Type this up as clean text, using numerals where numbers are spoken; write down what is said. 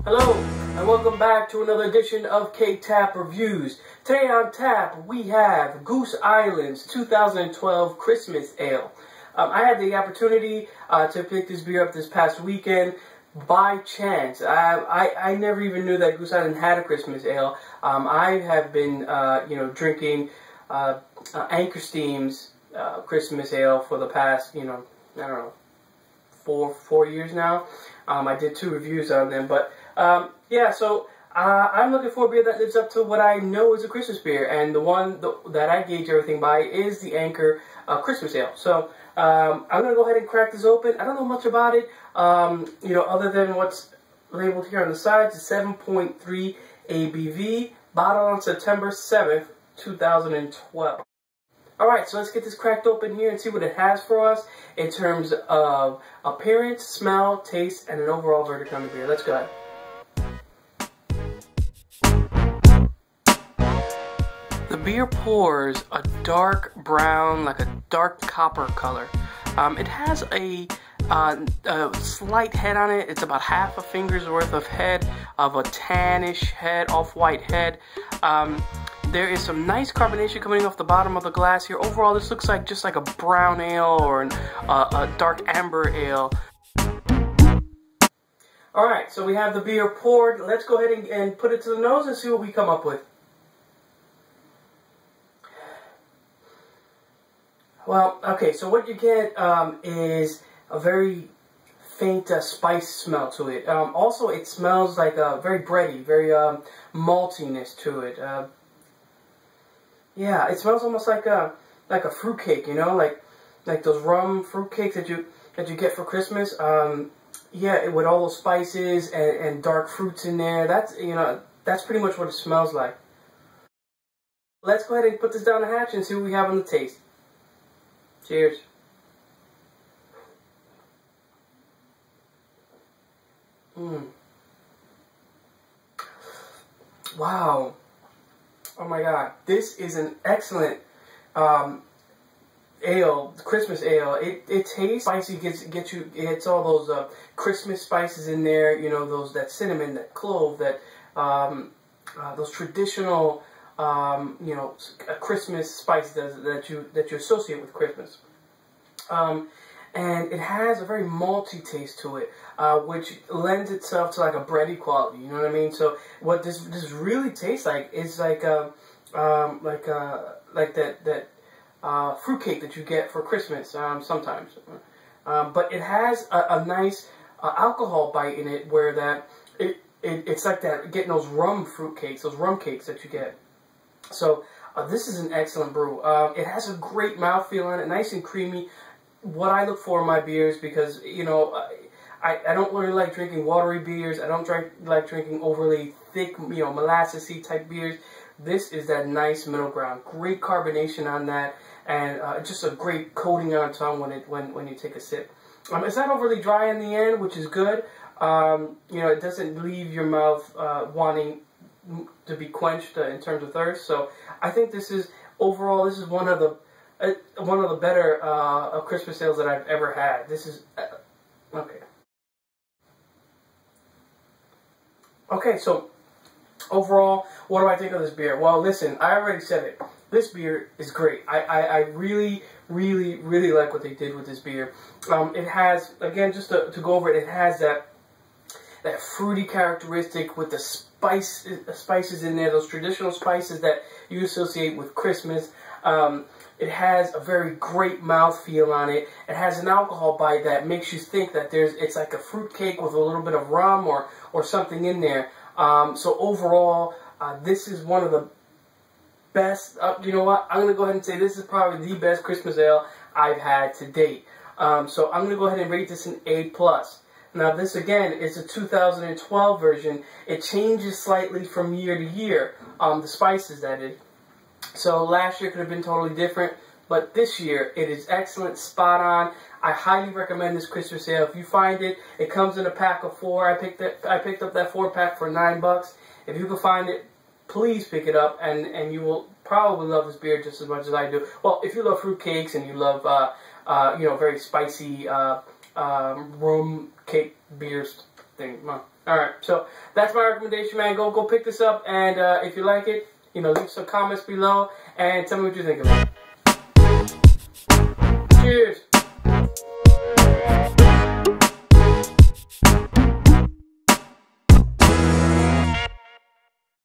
Hello, and welcome back to another edition of K-Tap Reviews. Today on tap, we have Goose Island's 2012 Christmas Ale. I had the opportunity to pick this beer up this past weekend by chance. I never even knew that Goose Island had a Christmas Ale. I have been, drinking Anchor Steam's Christmas Ale for the past, I don't know, four years now. I did 2 reviews on them, but I'm looking for a beer that lives up to what I know is a Christmas beer, and the one that I gauge everything by is the Anchor Christmas Ale. So I'm going to go ahead and crack this open. I don't know much about it, other than what's labeled here on the sides. It's 7.3 ABV, bottled on September 7th, 2012. Alright, so let's get this cracked open here and see what it has for us in terms of appearance, smell, taste, and an overall verdict on the beer. Let's go ahead. The beer pours a dark brown, like a dark copper color. It has a slight head on it. It's about half a finger's worth of head, of a tannish head, off-white head. There is some nice carbonation coming off the bottom of the glass here. Overall, this looks like just like a brown ale or a dark amber ale. Alright, so we have the beer poured. Let's go ahead and put it to the nose and see what we come up with. Well, okay, so what you get is a very faint spice smell to it. Also, it smells like a very bready, very maltiness to it. Yeah, it smells almost like a fruitcake, like those rum fruitcakes that you get for Christmas. Yeah, with all those spices and dark fruits in there. That's pretty much what it smells like. Let's go ahead and put this down the hatch and see what we have on the taste. Cheers. Wow. Oh my god. This is an excellent ale, Christmas ale. It tastes spicy, gets all those Christmas spices in there, that cinnamon, that clove, that those traditional Christmas spices that you associate with Christmas. And it has a very malty taste to it, which lends itself to like a bready quality. You know what I mean? So what this really tastes like is like that fruitcake that you get for Christmas sometimes. But it has a nice alcohol bite in it, where it's like that, getting those rum fruitcakes, those rum cakes that you get. So this is an excellent brew. It has a great mouthfeel on it, nice and creamy. What I look for in my beers, because I don't really like drinking watery beers. I don't like drinking overly thick, molassesy type beers. This is that nice middle ground. Great carbonation on that, and just a great coating on tongue when you take a sip. It's not overly dry in the end, which is good. It doesn't leave your mouth wanting to be quenched in terms of thirst. So I think this is overall one of the better Christmas ales that I've ever had. This is okay. Okay, so overall, what do I think of this beer? Well, listen, I already said it. This beer is great. I really, really, really like what they did with this beer. It has, again, just to go over it, it has that fruity characteristic with the spices in there, those traditional spices that you associate with Christmas. It has a very great mouthfeel on it. It has an alcohol bite that makes you think that it's like a fruit cake with a little bit of rum or something in there. So overall, this is one of the best. You know what? I'm going to go ahead and say this is probably the best Christmas ale I've had to date. So I'm going to go ahead and rate this an A+. Now this again is a 2012 version. It changes slightly from year to year, the spices that is. So last year could have been totally different, but this year it is excellent, spot on. I highly recommend this Christmas ale. If you find it, it comes in a pack of 4. I picked up that 4-pack for $9. If you can find it, please pick it up, and you will probably love this beer just as much as I do. Well, if you love fruitcakes and you love, you know, very spicy rum cake beers thing. Alright, so that's my recommendation, man. Go pick this up, and if you like it, you know, leave some comments below and tell me what you think of it. Cheers!